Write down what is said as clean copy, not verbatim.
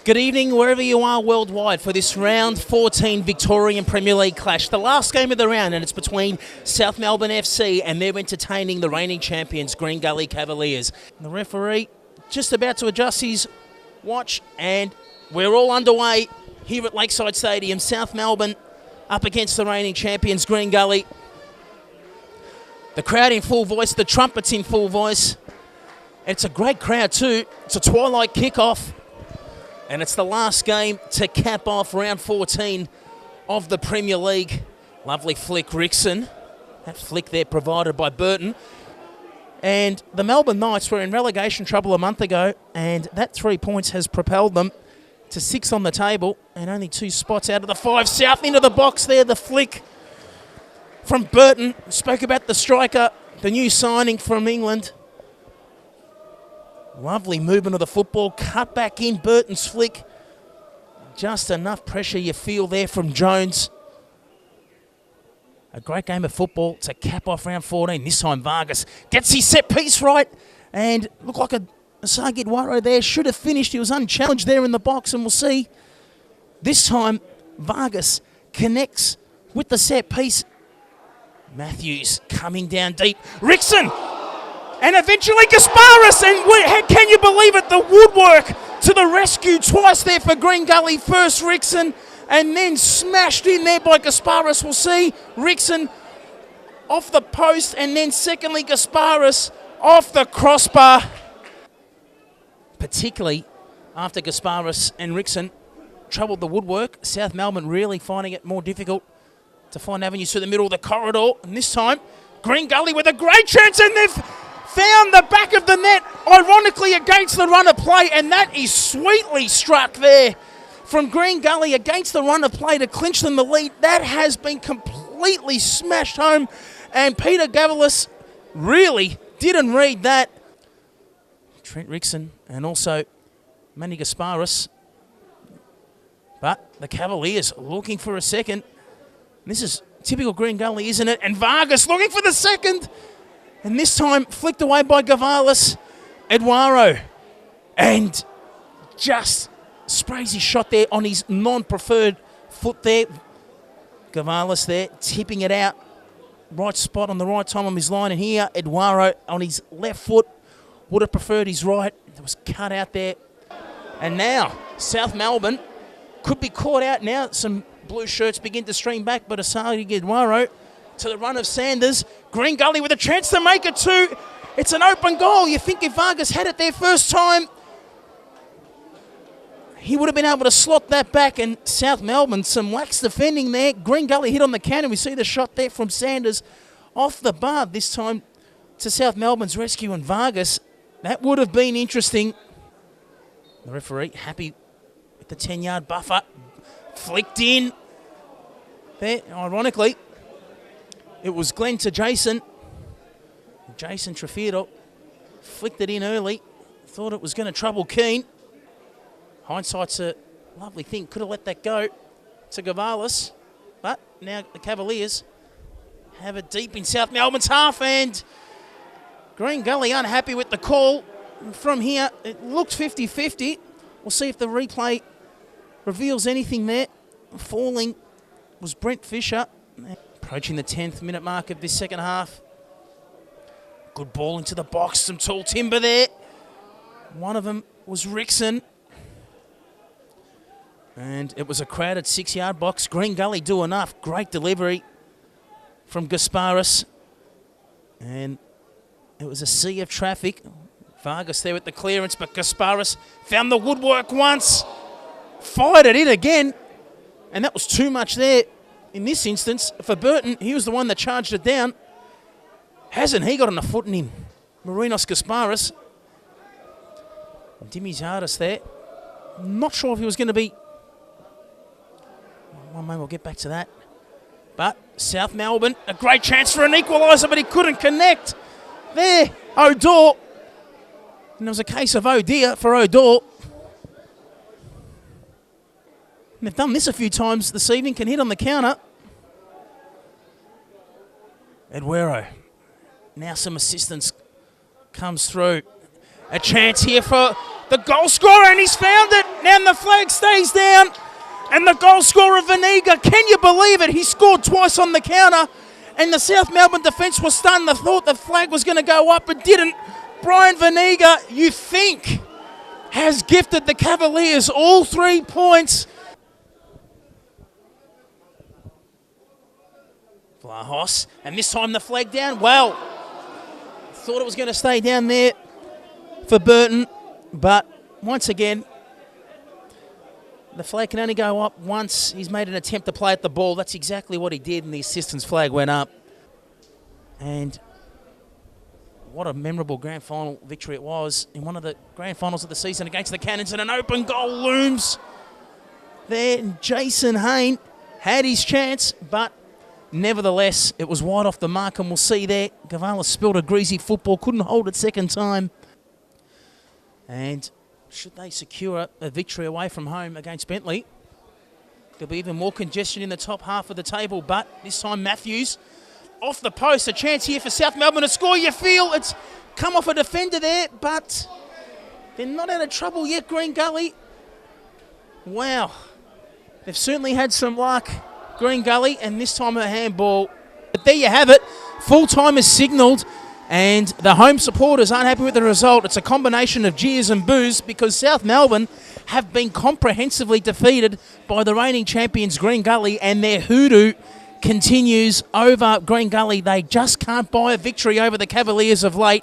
Good evening, wherever you are worldwide, for this round 14 Victorian Premier League clash. The last game of the round, and it's between South Melbourne FC and they're entertaining the reigning champions, Green Gully Cavaliers. The referee just about to adjust his watch, and we're all underway here at Lakeside Stadium. South Melbourne up against the reigning champions, Green Gully. The crowd in full voice, the trumpets in full voice. It's a great crowd too. It's a twilight kickoff. And it's the last game to cap off round 14 of the Premier League. Lovely flick, Rickson. That flick there provided by Burton. And the Melbourne Knights were in relegation trouble a month ago, and that 3 points has propelled them to 6 on the table and only 2 spots out of the 5. South into the box there, the flick from Burton. Spoke about the striker, the new signing from England. Lovely movement of the football, cut back in, Burton's flick. Just enough pressure you feel there from Jones. A great game of football to cap off round 14. This time Vargas gets his set piece right and looked like a Sagid Waro there. Should have finished. He was unchallenged there in the box, and we'll see. This time Vargas connects with the set piece. Matthews coming down deep. Rickson! And eventually Gasparis, and can you believe it, the woodwork to the rescue twice there for Green Gully. First Rickson, and then smashed in there by Gasparis. We'll see. Rickson off the post, and then secondly Gasparis off the crossbar. Particularly after Gasparis and Rickson troubled the woodwork, South Melbourne really finding it more difficult to find avenues through the middle of the corridor. And this time, Green Gully with a great chance, and they've found the back of the net, ironically against the run of play, and that is sweetly struck there from Green Gully against the run of play to clinch them the lead. That has been completely smashed home, and Peter Gavalis really didn't read that. Trent Rickson and also Manny Gasparis. But the Cavaliers looking for a second. This is typical Green Gully, isn't it? And Vargas looking for the second. And this time, flicked away by Gavalis, Eduardo. And just sprays his shot there on his non-preferred foot there. Gavalis there, tipping it out. Right spot on the right time on his line. And here, Eduardo on his left foot. Would have preferred his right. It was cut out there. And now, South Melbourne could be caught out now. Some blue shirts begin to stream back, but Asali Eduardo to the run of Sanders. Green Gully with a chance to make it 2. It's an open goal. You think if Vargas had it there first time, he would have been able to slot that back. And South Melbourne, some lax defending there. Green Gully hit on the counter. We see the shot there from Sanders off the bar. This time to South Melbourne's rescue, and Vargas. That would have been interesting. The referee happy with the 10-yard buffer. Flicked in. There, ironically, it was Glenn to Jason. Jason Trefiro flicked it in early. Thought it was going to trouble Keane. Hindsight's a lovely thing. Could have let that go to Gavalis. But now the Cavaliers have it deep in South Melbourne's half, and Green Gully unhappy with the call. From here, it looked 50-50. We'll see if the replay reveals anything there. Falling was Brent Fisher. Approaching the 10th minute mark of this second half. Good ball into the box. Some tall timber there. One of them was Rickson. And it was a crowded 6-yard box. Green Gully do enough. Great delivery from Gasparis. And it was a sea of traffic. Vargas there with the clearance, but Gasparis found the woodwork once. Fired it in again. And that was too much there. In this instance, for Burton, he was the one that charged it down. Hasn't he got enough foot in him? Marinos Gasparis. Dimmy's hardest there. Not sure if he was going to be... One moment, we'll get back to that. But South Melbourne, a great chance for an equaliser, but he couldn't connect. There, O'Dore. And it was a case of oh dear for O'Dore. They've done this a few times this evening, can hit on the counter. Eduardo. Now some assistance comes through. A chance here for The goal scorer, and he's found it. Now the flag stays down. And the goal scorer, Vaniga, can you believe it? He scored twice on the counter. And the South Melbourne defence was stunned. They thought the flag was going to go up, but didn't. Brian Vaniga, you think, has gifted the Cavaliers all 3 points. Vlahos, and this time the flag down. Well, thought it was going to stay down there for Burton, but once again, the flag can only go up once. He's made an attempt to play at the ball. That's exactly what he did, and the assistant's flag went up. And what a memorable grand final victory it was in one of the grand finals of the season against the Cannons, and an open goal looms there. And Jason Hayne had his chance, but nevertheless, it was wide off the mark, and we'll see there. Gavalis spilled a greasy football, couldn't hold it second time. And should they secure a victory away from home against Bentley, there'll be even more congestion in the top half of the table. But this time Matthews off the post, a chance here for South Melbourne to score. You feel it's come off a defender there, but they're not out of trouble yet, Green Gully. Wow, they've certainly had some luck, Green Gully, and this time a handball. But there you have it. Full time is signalled, and the home supporters aren't happy with the result. It's a combination of jeers and boos because South Melbourne have been comprehensively defeated by the reigning champions Green Gully, and their hoodoo continues over Green Gully. They just can't buy a victory over the Cavaliers of late.